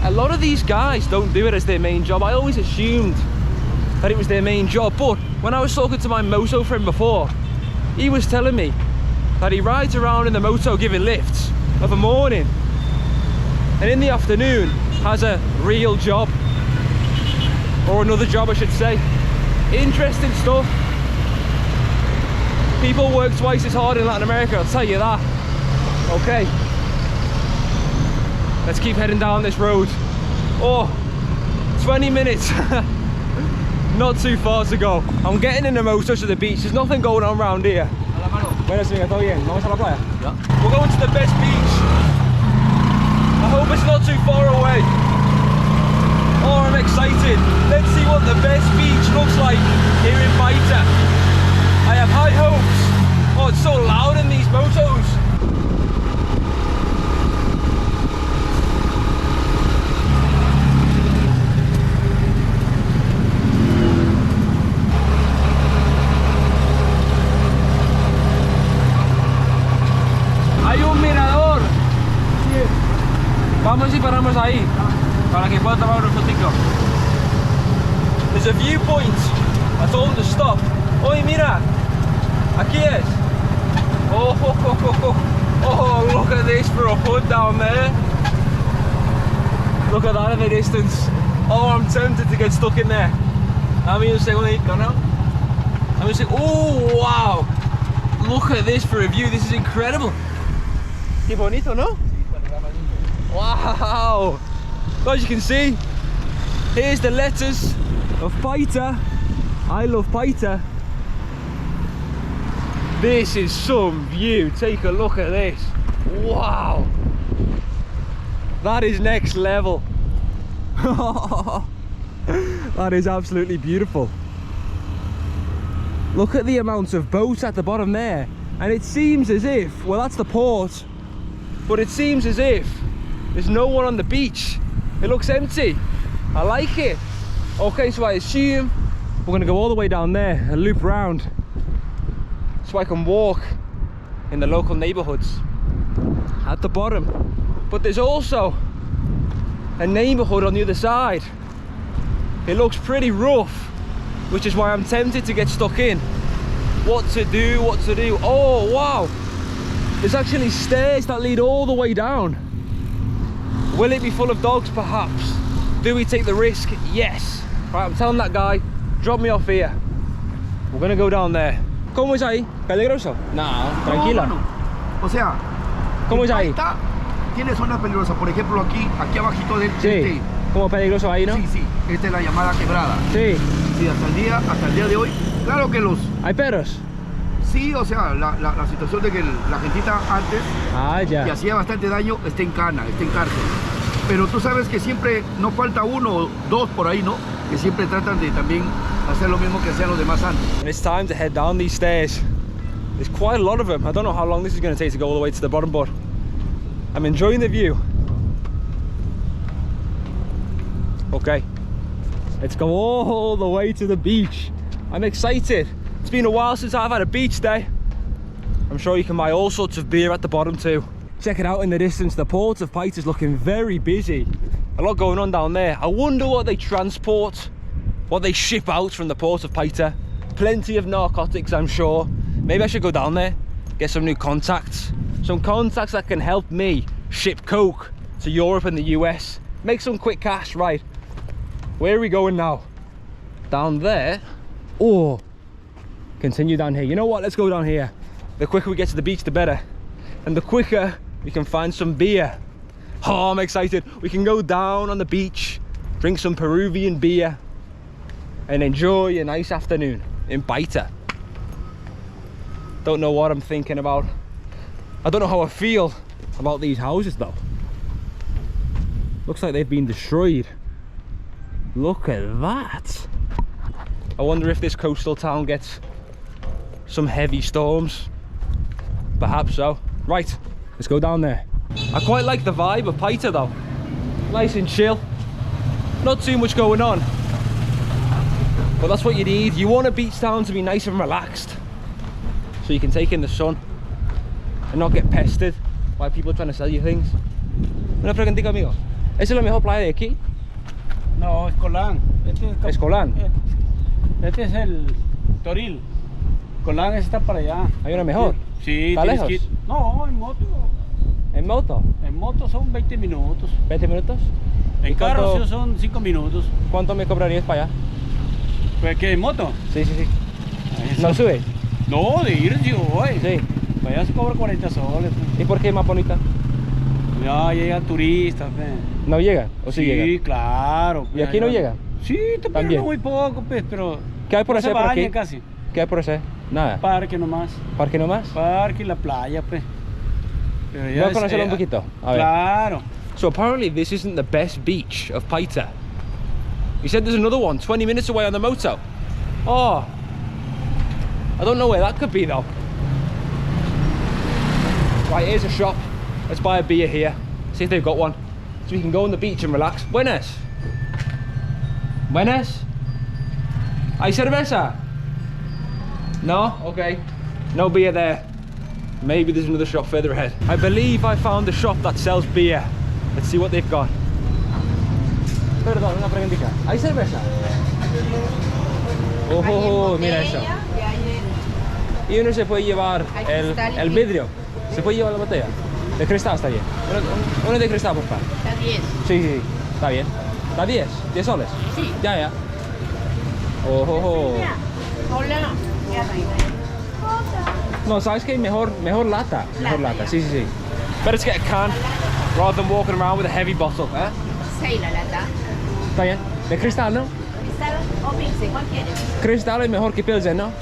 A lot of these guys don't do it as their main job. I always assumed that it was their main job, but when I was talking to my moto friend before, he was telling me that he rides around in the moto giving lifts of a morning, and in the afternoon has a real job, or another job I should say. Interesting stuff. People work twice as hard in Latin America, I'll tell you that. Okay, let's keep heading down this road. Oh, 20 minutes. Not too far to go. I'm getting in the moto to the beach. There's nothing going on around here. Buenas, amiga, ¿todo bien? ¿Vamos a la playa? Yeah. We're going to the best beach. I hope it's not too far away. Oh, I'm excited. Let's see what the best beach looks like here in Paita. I have high hopes. Oh, it's so loud in these motos. Vamos y paramos ahí para que pueda tomar una fotico. There's a viewpoint. I told him to stop. Oye, mira. Aquí es. Oh, look at this for a hood down there. Look at that in the distance. Oh, I'm tempted to get stuck in there. I'm going to say, no? I'm going to say, oh, wow. Look at this for a view. This is incredible. Qué bonito, no? Wow. As you can see, here's the letters of Paita. I love Paita. This is some view. Take a look at this. Wow. That is next level. That is absolutely beautiful. Look at the amount of boats at the bottom there. And it seems as if, well, that's the port, but it seems as if there's no one on the beach. It looks empty. I like it. Okay, so I assume we're gonna go all the way down there and loop around so I can walk in the local neighborhoods at the bottom. But there's also a neighborhood on the other side. It looks pretty rough, which is why I'm tempted to get stuck in. What to do, what to do. Oh, wow. There's actually stairs that lead all the way down. Will it be full of dogs? Perhaps. Do we take the risk? Yes. Right, I'm telling that guy, drop me off here. We're gonna go down there. ¿Cómo es ahí? ¿Peligroso? No, tranquila. No, o sea, ¿Cómo es ahí? Paita tiene zonas peligrosas. Por ejemplo, aquí abajito del Sí, como peligroso ahí, ¿no? Sí, sí, esta es la llamada quebrada. Sí. Sí, hasta el día de hoy, claro que los... ¿Hay perros? Sí, o sea, la situación de que la gentita antes, Ya. que hacía bastante daño, está en cana, está en cárcel. Pero tú sabes que siempre no falta uno o dos por ahí, ¿no? Que siempre tratan de también hacer lo mismo que hacían los demás antes. And it's time to head down these stairs. There's quite a lot of them. I don't know how long this is going to take to go all the way to the bottom, but I'm enjoying the view. Okay, let's go all the way to the beach. I'm excited. It's been a while since I've had a beach day. I'm sure you can buy all sorts of beer at the bottom too. Check it out in the distance. The port of Paita is looking very busy. A lot going on down there. I wonder what they transport, what they ship out from the port of Paita. Plenty of narcotics, I'm sure. Maybe I should go down there, get some new contacts. Some contacts that can help me ship coke to Europe and the US. Make some quick cash. Right, where are we going now? Down there, or continue down here? You know what, let's go down here. The quicker we get to the beach, the better. And the quicker we can find some beer. Oh, I'm excited. We can go down on the beach, drink some Peruvian beer, and enjoy a nice afternoon in Paita. Don't know what I'm thinking about. I don't know how I feel about these houses though. Looks like they've been destroyed. Look at that. I wonder if this coastal town gets some heavy storms. Perhaps so. Right, let's go down there. I quite like the vibe of Paita though. Nice and chill. Not too much going on. But that's what you need. You want a beach town to be nice and relaxed, so you can take in the sun and not get pestered by people trying to sell you things. Una preguntita, amigo. ¿Esa es la mejor playa de aquí? No, es Colán. Es Colán. Este es el Toril. Colán está para allá. ¿Hay una mejor? Sí, ¿Está tienes lejos? que ir. No, en moto. ¿En moto? En moto son 20 minutos. ¿20 minutos? En ¿Y carro cuánto- sí son 5 minutos. ¿Cuánto me cobrarías para allá? ¿Pues qué? ¿En moto? Sí, sí, sí. Eso. ¿No sube? No, de ir sí voy. Sí. Para allá se cobra 40 soles. ¿Y por qué es más bonita? Ya llegan turistas. ¿No llegan? ¿O sí, llegan? claro. ¿Y aquí no llegan? Sí, También. también muy poco, pues, pero ¿Qué hay por no hacer se por aquí? bañan casi. ¿Qué hay por hacer? Nada. Parque nomás. ¿Parque nomás? Parque y la playa, pues. Pero Voy a conocerlo un poquito. A ver. Claro. So apparently this isn't the best beach of Paita. You said there's another one 20 minutes away on the moto. Oh, I don't know where that could be though. Right, here's a shop. Let's buy a beer here. See if they've got one. So we can go on the beach and relax. Buenas. Buenas. ¿Hay cerveza? No? Okay. No beer there. Maybe there's another shop further ahead. I believe I found a shop that sells beer. Let's see what they've got. Perdón, una preguntita. ¿Hay cerveza? Oh, mira eso. Y uno se puede llevar el vidrio. ¿Se puede llevar la botella? De cristal está bien. Uno de cristal, por favor. Está 10. Sí, está bien. ¿Está 10? ¿10 soles? Sí. Ya. Oh. Hola. No, ¿sabes qué? Mejor lata. Mejor lata, sí. Better to get a can rather than walking around with a heavy bottle. 6 la lata. Está bien. De cristal, ¿no? Cristal o Pilsen, ¿cuál quieres? Cristal es mejor que Pilsen, ¿no?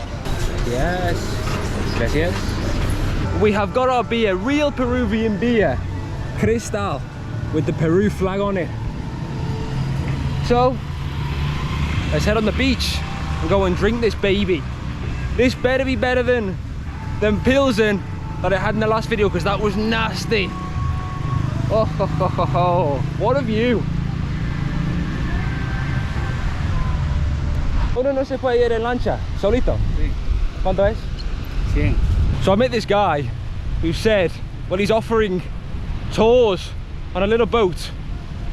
Yes. Gracias. We have got our beer, real Peruvian beer. Cristal, with the Peru flag on it. So, let's head on the beach and go and drink this baby. This better be better than Pilsen that I had in the last video, because that was nasty. Oh, what a view. Uno no se puede ir en lancha, solito. Sí. ¿Cuánto es? 100. So I met this guy who said, well, he's offering tours on a little boat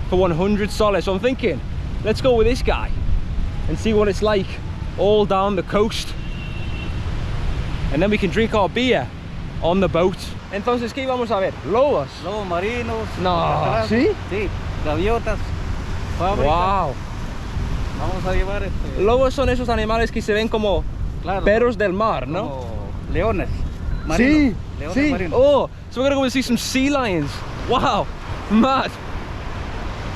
for 100 soles. So I'm thinking, let's go with this guy and see what it's like all down the coast. And then we can drink our beer on the boat. Entonces, ¿qué vamos a ver? Lobos. Lobos marinos. No, ¿sí? Sí, gaviotas, fábricas. Wow. Vamos a llevar Lobos son esos animales que se ven como perros del mar, ¿no? como leones marinos. Sí, Leones sí. marinos. Oh, so we're gonna go and see some sea lions. Wow, mad.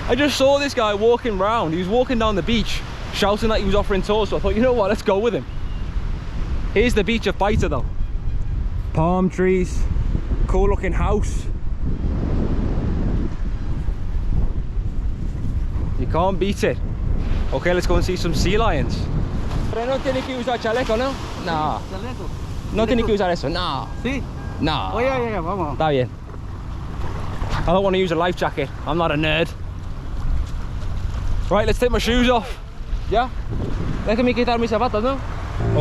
I just saw this guy walking around. He was walking down the beach, shouting that he was offering tours. So I thought, you know what, let's go with him. Here's the beach of Paita though. Palm trees, cool looking house. You can't beat it. Okay, let's go and see some sea lions. Pero no tiene que usar chaleco, ¿no? No. Chaleco. No tiene que usar eso, no. Sí. No. Oye, vamos. Está bien. I don't want to use a life jacket. I'm not a nerd. Right, let's take my shoes off. Yeah? Déjame quitar mis zapatos, no?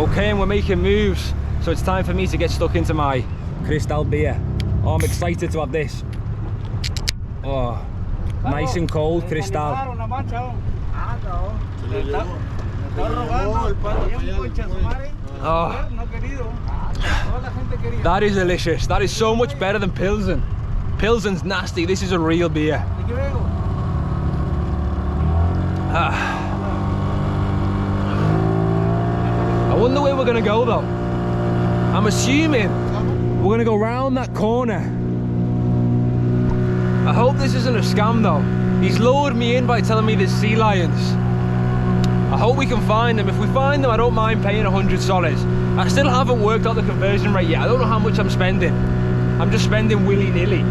Okay, and we're making moves. So it's time for me to get stuck into my Cristal beer. Oh, I'm excited to have this. Oh, nice and cold Cristal. Oh, that is delicious. That is so much better than Pilsen. Pilsen's nasty. This is a real beer. I wonder where we're gonna go though. I'm assuming we're gonna go round that corner. I hope this isn't a scam though. He's lured me in by telling me there's sea lions. I hope we can find them. If we find them, I don't mind paying 100 soles. I still haven't worked out the conversion rate yet. I don't know how much I'm spending. I'm just spending willy-nilly.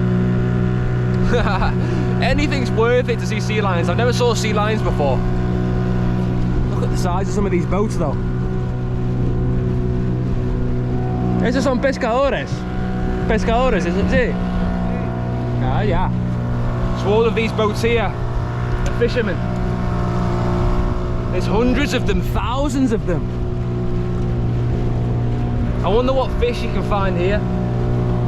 Anything's worth it to see sea lions. I've never saw sea lions before. Look at the size of some of these boats though. Esos son pescadores. Pescadores, isn't it? Ah, yeah. So all of these boats here are fishermen. There's hundreds of them, thousands of them. I wonder what fish you can find here.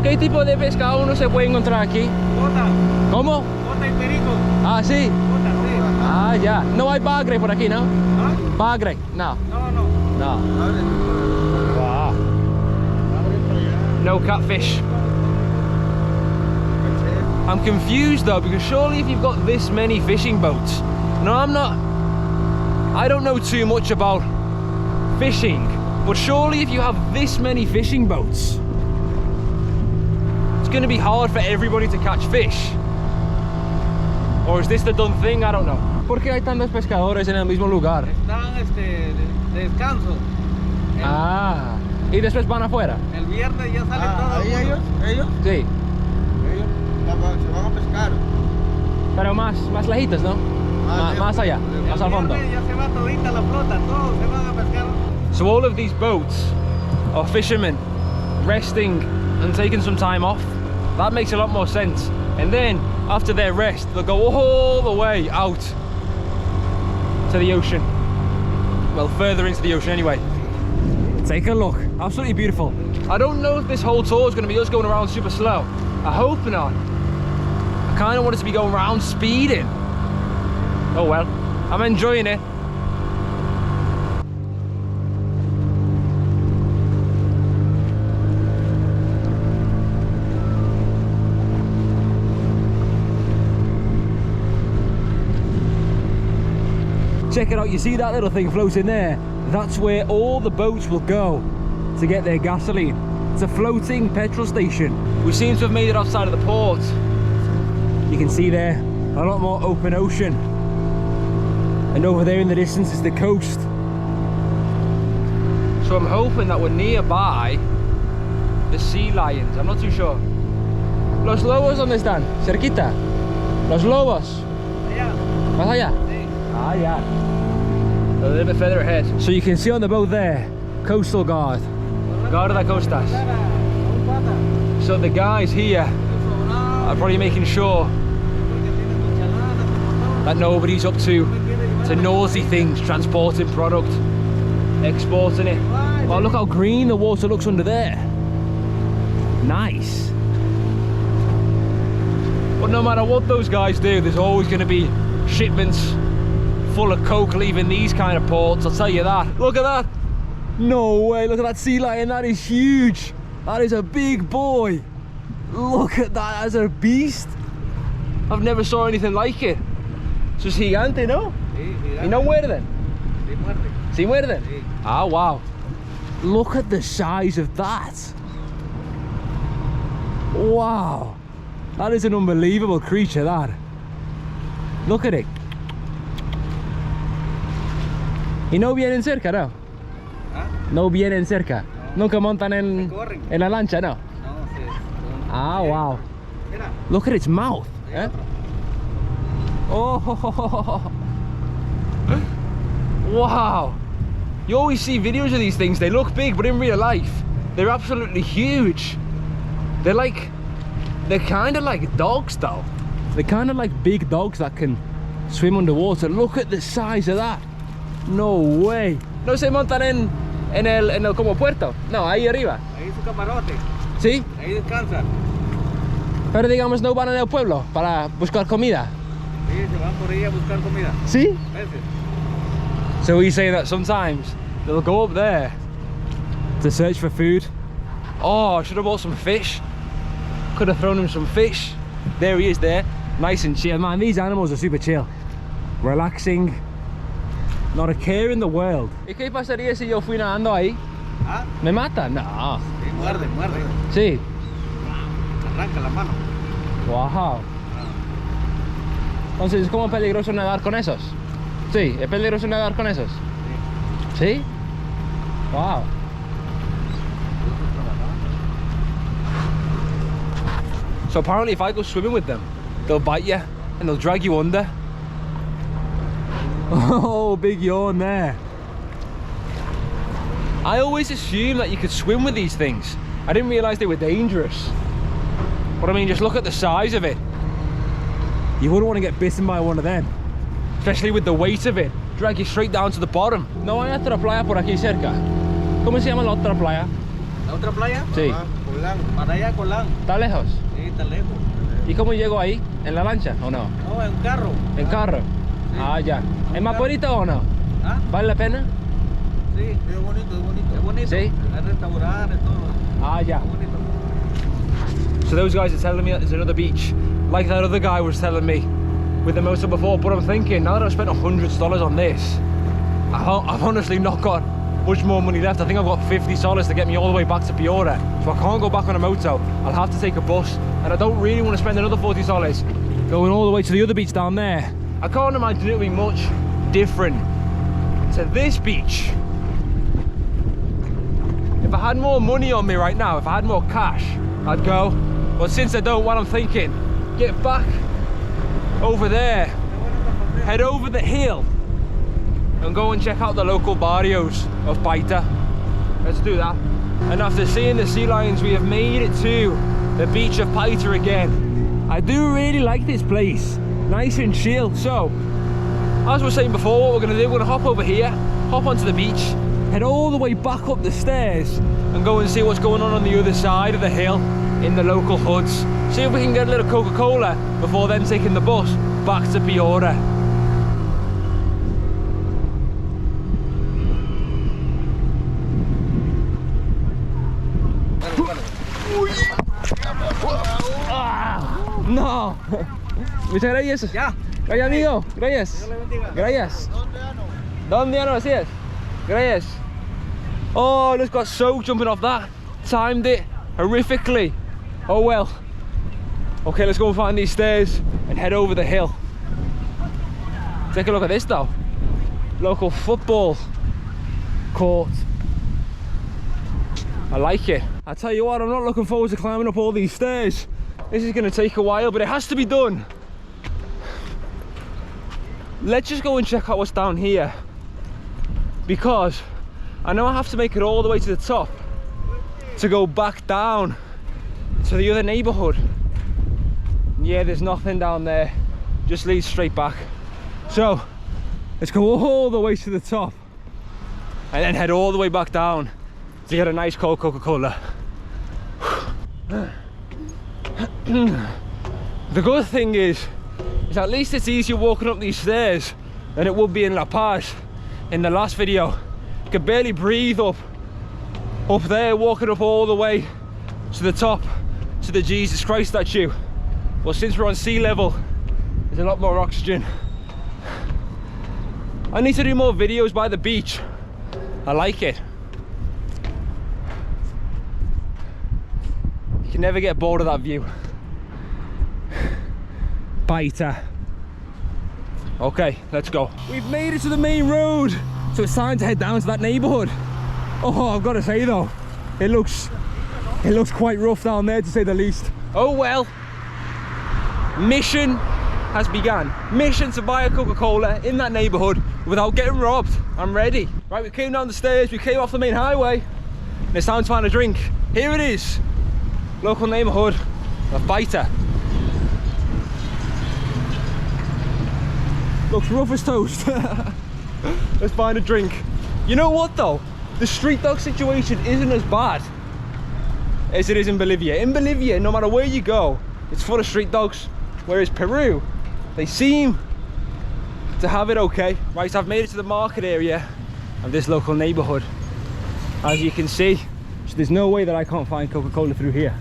¿Qué tipo de pescado uno se puede encontrar aquí? Bota. ¿Cómo? Bota y perico. Ah, sí. Bota, sí. Ah, ya. No hay bagre por aquí, ¿no? ¿Ah? Bagre, no. No. No. Wow. No catfish. I'm confused though, because surely if you've got this many fishing boats, no, I don't know too much about fishing, but surely if you have this many fishing boats, it's going to be hard for everybody to catch fish. Or is this the done thing? I don't know. ¿Por qué hay tantos pescadores en el mismo lugar? Están de descanso. Ah, y después van afuera. El viernes ya salen todos. ¿Ahí ellos? Sí, Ellos se van a pescar. pero más lejitos, ¿no? Más allá, más al fondo. Ya se va todita la flota, todos se van a pescar. So all of these boats are fishermen resting and taking some time off. That makes a lot more sense. And then after their rest, they'll go all the way out to the ocean. Well, further into the ocean anyway. Take a look, absolutely beautiful. I don't know if this whole tour is going to be us going around super slow. I hope not. I kind of wanted to be going around speeding. Oh well, I'm enjoying it. Check it out, you see that little thing floating there? That's where all the boats will go to get their gasoline. It's a floating petrol station. We seem to have made it outside of the port. You can see there a lot more open ocean. And over there in the distance is the coast. So I'm hoping that we're nearby the sea lions. I'm not too sure. Los lobos, ¿dónde están? Cerquita. Los lobos. Allá. Más allá? Sí. Ah, yeah. A little bit further ahead. So you can see on the boat there, Coastal Guard. Guarda costas. So the guys here are probably making sure that nobody's up to nosy things, transporting product, exporting it. Oh, look how green the water looks under there. Nice. But no matter what those guys do, there's always going to be shipments full of coke leaving these kind of ports, I'll tell you that. Look at that. No way, look at that sea lion, that is huge. That is a big boy. Look at that, that's a beast. I've never saw anything like it. Eso es gigante, ¿no? Sí, gigante. ¿Y no muerden? Sí, muerde. ¿Sí muerden? Sí. Ah, wow. Look at the size of that. Wow. That is an unbelievable creature, that. Look at it. ¿Y no vienen cerca, no? ¿Ah? No vienen cerca. No. Nunca montan en la lancha, no? No, sí. Ah, wow. Mira. Look at its mouth. Eh? Oh, wow. You always see videos of these things, they look big, but in real life, they're absolutely huge. They're kind of like dogs though. They're kind of like big dogs that can swim underwater. Look at the size of that. No way. No se montan en el como puerto. No, ahí arriba. Ahí su camarote. ¿Sí? Ahí descansan. Pero digamos no van en el pueblo para buscar comida. Sí, se van por ahí a buscar comida. ¿Sí? A veces. So we say that sometimes they'll go up there to search for food. Oh, I should have bought some fish. Could have thrown him some fish. There he is there, nice and chill. Man, these animals are super chill. Relaxing. Not a care in the world. ¿Y qué pasaría si yo fui nadando ahí? ¿Ah? ¿Me mata? No. Sí, muerde, muerde. Sí. Arranca la mano. Wow. Entonces, ¿es como peligroso nadar con esos? Sí, ¿es peligroso nadar con esos? ¿Sí? Wow. So apparently if I go swimming with them, they'll bite you and they'll drag you under. Oh, big yawn there. I always assumed that you could swim with these things. I didn't realise they were dangerous. But I mean, just look at the size of it. You wouldn't want to get bitten by one of them. Especially with the weight of it. Drag you straight down to the bottom. No hay otra playa por aquí cerca. ¿Cómo se llama la otra playa? ¿La otra playa? Sí. Colán. Para allá, Colán. ¿Está lejos? Sí, está lejos. ¿Y cómo llego ahí? ¿En la lancha o no? No, en carro. ¿En carro? Sí. Ah, ya. ¿Es más bonito o no? ¿Ah? ¿Vale la pena? Sí, es bonito, es bonito. Es bonito. Sí. Hay restaurantes, todo. Ah, ya. Es bonito. So those guys are telling me that there's another beach, like that other guy was telling me with the motor before. But I'm thinking, now that I've spent $100 on this, I've honestly not got much more money left. I think I've got $50 to get me all the way back to Piura. So I can't go back on a moto. I'll have to take a bus. And I don't really want to spend another $40 going all the way to the other beach down there. I can't imagine it would be much different to this beach. If I had more money on me right now, if I had more cash, I'd go. But since I don't, what I'm thinking, get back over there, head over the hill, and go and check out the local barrios of Paita. Let's do that. And after seeing the sea lions, we have made it to the beach of Paita again. I do really like this place, nice and chill. So, as we were saying before, what we're gonna do, we're gonna hop over here, hop onto the beach, head all the way back up the stairs, and go and see what's going on the other side of the hill. in the local hoods. See if we can get a little Coca-Cola before then taking the bus back to Piura. No. Muchas gracias. Ya. Gracias, amigo. Gracias. Gracias. ¿Dónde no así es? Gracias. Oh, I just got soaked jumping off that. Timed it horrifically. Oh well. Okay, let's go and find these stairs and head over the hill. Take a look at this though. Local football court. I like it. I tell you what, I'm not looking forward to climbing up all these stairs. This is going to take a while, but it has to be done. Let's just go and check out what's down here, because I know I have to make it all the way to the top to go back down to the other neighborhood. Yeah, there's nothing down there, just leads straight back. So let's go all the way to the top and then head all the way back down to get a nice cold Coca-Cola. The good thing is at least it's easier walking up these stairs than it would be in La Paz. In the last video, I could barely breathe up there, walking up all the way to the top to the Jesus Christ statue. Well, since we're on sea level, there's a lot more oxygen. I need to do more videos by the beach. I like it. You can never get bored of that view. Paita. Okay, let's go. We've made it to the main road, so it's time to head down to that neighborhood. Oh, I've got to say though, it looks quite rough down there, to say the least. Oh well. Mission has begun. Mission to buy a Coca-Cola in that neighborhood without getting robbed. I'm ready. Right, we came down the stairs, we came off the main highway, and it's time to find a drink. Here it is. Local neighborhood of Paita. Looks rough as toast. Let's find a drink. You know what though? The street dog situation isn't as bad as it is in Bolivia. In Bolivia, no matter where you go, it's full of street dogs. Whereas Peru, they seem to have it okay. Right, so I've made it to the market area of this local neighborhood. As you can see, so there's no way that I can't find Coca-Cola through here.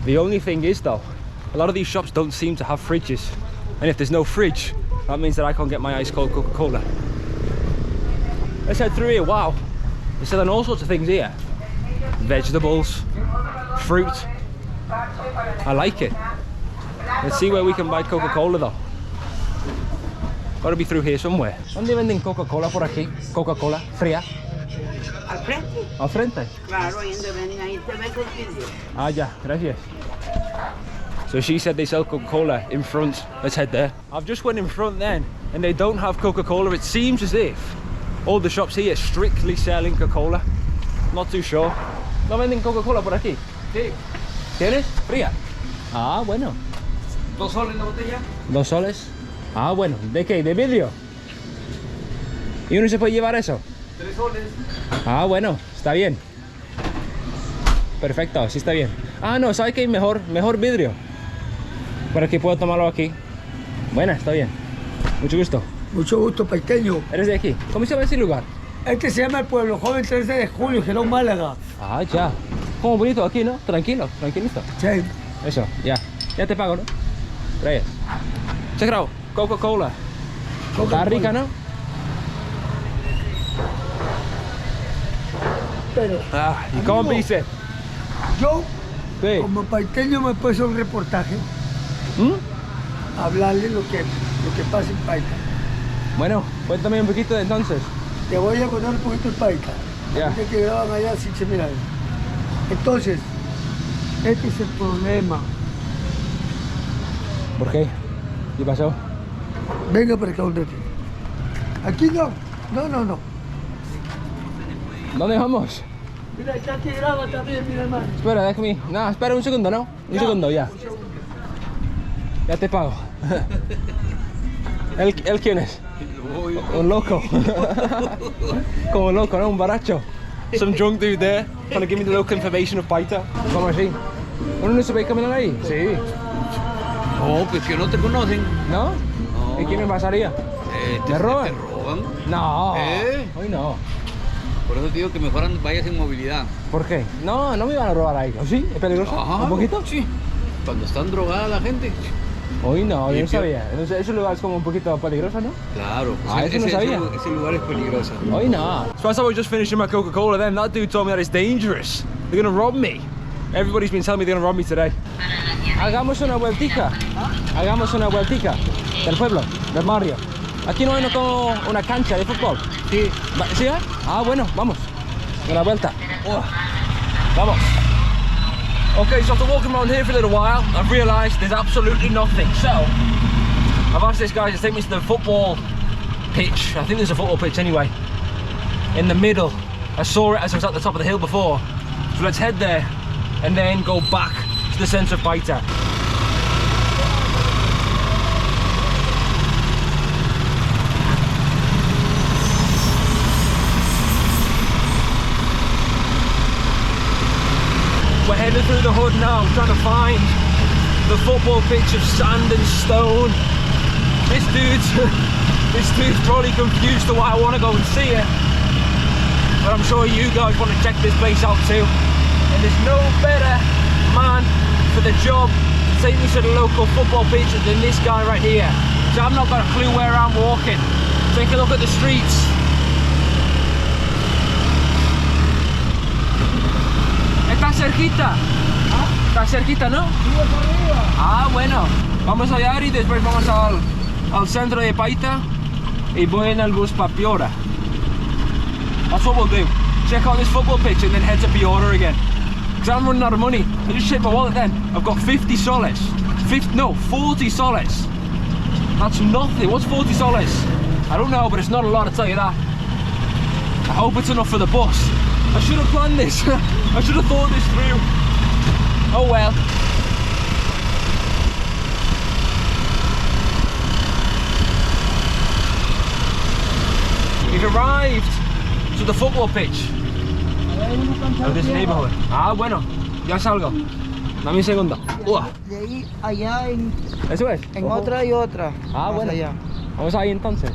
The only thing is though, a lot of these shops don't seem to have fridges. And if there's no fridge, that means that I can't get my ice cold Coca-Cola. Let's head through here. Wow, they're selling all sorts of things here. Vegetables, fruit. I like it. Let's see where we can buy Coca-Cola though. Gotta be through here somewhere. ¿Dónde venden Coca-Cola por aquí? Coca-Cola fría. ¿Al frente? Al frente. Claro, ahí donde venden, ahí te ves el vídeo. Ah, yeah, gracias. So she said they sell Coca-Cola in front. Let's head there. I've just went in front then, and they don't have Coca-Cola. It seems as if all the shops here are strictly selling Coca-Cola. Not too sure. ¿No venden Coca-Cola por aquí? Sí. ¿Tienes? Fría. Ah, bueno. 2 soles la botella. 2 soles. Ah, bueno. ¿De qué? ¿De vidrio? ¿Y uno se puede llevar eso? 3 soles. Ah, bueno. Está bien. Perfecto, sí está bien. Ah, no, ¿sabes qué? Mejor vidrio. Para que pueda tomarlo aquí. Buena, está bien. Mucho gusto. Mucho gusto, paiteño. ¿Eres de aquí? ¿Cómo se llama ese lugar? Este se llama el Pueblo Joven 13 de Julio, Gerón, Málaga. Ah, ya. Como bonito aquí, ¿no? Tranquilo, tranquilito. Sí. Eso, ya. Ya te pago, ¿no? Gracias. Check it out. Coca-Cola. Está rica, ¿no? Pero, Ah, ¿y cómo dice? yo, Sí. como paiteño, me he puesto un reportaje, hablarle lo que pasa en Paita. Bueno, cuéntame un poquito de entonces. Te voy a contar un poquito en Paita. Ya. Gente que graban allá sin se mirar. Entonces, este es el problema. ¿Por qué? ¿Qué pasó? Venga para acá un ratito. Aquí no. ¿Dónde vamos? Mira, ya que graba también, mira hermano. Espera, déjame. No, espera un segundo, ¿no? Un segundo, ya. Ya te pago. ¿Él quién es? Un loco. Como un loco, ¿no? Un baracho. Some drunk dude there trying to give me the local information of Paita. ¿Cómo así? ¿Uno no se ve caminar ahí? Sí. No, pues que no te conocen. ¿No? No. ¿Y qué me pasaría? ¿Me roban? Te roban. No. ¿Eh? Hoy no. Por eso te digo que mejor vayas en movilidad. ¿Por qué? No, no me iban a robar ahí. ¿O sí? ¿Es peligroso? ¿Un poquito? Sí. Cuando están drogada la gente. Hoy no, yo Y no sabía. Entonces, ese lugar es como un poquito peligroso, ¿no? Claro. Ah, eso no sabía. Ese lugar es peligroso. Hoy no. So as I was just finishing my Coca-Cola, then that dude told me that it's dangerous. They're gonna rob me. Everybody's been telling me they're gonna rob me today. Hagamos una vueltica. Hagamos una vueltica del pueblo, del barrio. Aquí no hay como una cancha de fútbol. Sí. ¿Sí? Ah, bueno, vamos. Una vuelta. Vamos. Okay, so after walking around here for a little while, I've realised there's absolutely nothing. So, I've asked this guy to take me to the football pitch. I think there's a football pitch anyway. In the middle. I saw it as I was at the top of the hill before. So let's head there and then go back to the centre of Paita. We're heading through the hood now, trying to find the football pitch of sand and stone. This dude's probably confused to why I want to go and see it. But I'm sure you guys want to check this place out too. And there's no better man for the job to take me to the local football pitch than this guy right here. So I've not got a clue where I'm walking. Take a look at the streets. Está cerquita. Está cerquita, ¿no? Ah, bueno. Vamos allá y después vamos al centro de Paita y voy en el bus para Piura. That's what we'll do. Check out this football pitch and then head to Piura again. Because I'm running out of money. I just checked my wallet then. I've got 50 soles. 40 soles. That's nothing. What's 40 soles? I don't know, but it's not a lot, I'll tell you that. I hope it's enough for the bus. I should have planned this. I should have thought this through. Oh well. We've arrived to the football pitch of this neighborhood. Ah, bueno. Ya salgo. Dame un segundo. De ahí allá ¿Eso es? en otra y otra. Ah, Más bueno. allá. Vamos ahí entonces.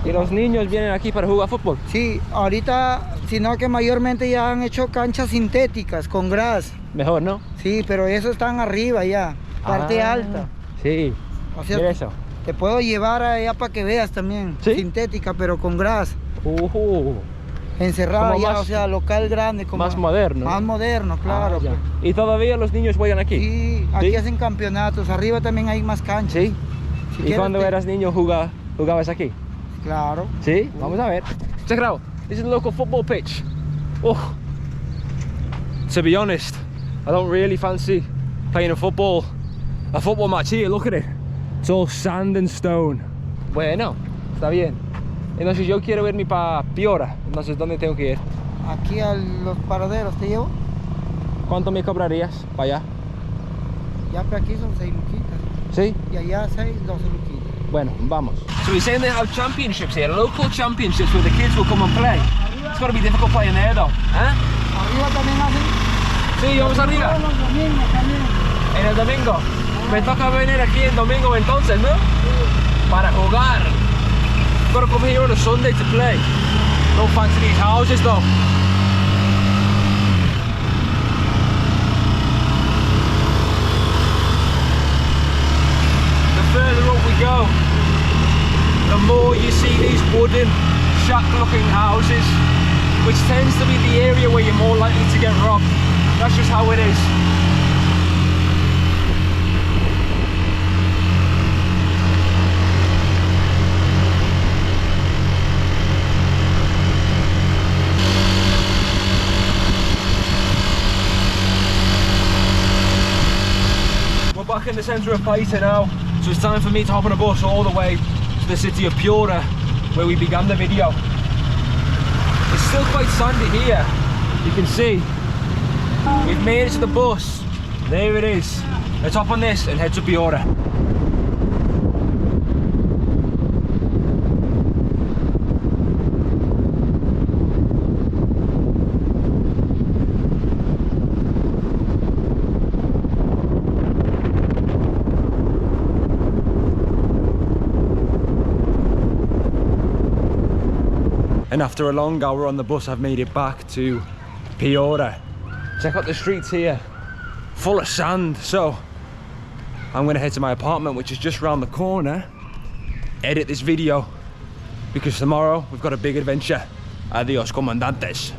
¿Y los niños vienen aquí para jugar fútbol? Sí, ahorita, sino que mayormente ya han hecho canchas sintéticas con gras. Mejor, ¿no? Sí, pero eso están arriba ya, parte Ah, alta. Sí. O sea, Mira eso. te puedo llevar allá para que veas también. ¿Sí? Sintética, pero con gras. Encerrada Como ya, más- o sea, local grande. Como más moderno. Más moderno, claro. Ah, ya. pues. ¿Y todavía los niños juegan aquí? Sí, aquí ¿Sí? hacen campeonatos. Arriba también hay más canchas. ¿Sí? Si ¿Y quieres cuando te- eras niño jugabas aquí? Claro. ¿Sí? Vamos a ver. Check it out. This is the local football pitch. Oh. To be honest, I don't really fancy playing a football match here. Look at it. It's all sand and stone. Bueno, está bien. Entonces yo quiero irme para Piura. Entonces, ¿dónde tengo que ir? Aquí a los paraderos, ¿te llevo? ¿Cuánto me cobrarías para allá? Ya por aquí son 6 luquitas. ¿Sí? Y allá 6, 12 luquitas. Bueno, vamos. So we're saying they have championships here, local championships where the kids will come and play. It's got to be difficult playing there though. ¿Eh? Arriba también hacen. Sí, vamos arriba. Todos los domingos también. En el domingo. Me toca venir aquí el domingo entonces, ¿no? Para jugar. Gotta come here on a Sunday to play. No fancy these houses though. The further up we go, the more you see these wooden, shack-looking houses, which tends to be the area where you're more likely to get robbed. That's just how it is. We're back in the centre of Paita now, so it's time for me to hop on a bus all the way to the city of Piura, where we began the video. It's still quite sandy here, you can see. We've made it to the bus. There it is. Let's hop on this and head to Piura. And after a long hour on the bus, I've made it back to Piura. Check out the streets here, full of sand. So I'm gonna head to my apartment, which is just around the corner, edit this video, because tomorrow we've got a big adventure. Adios, comandantes.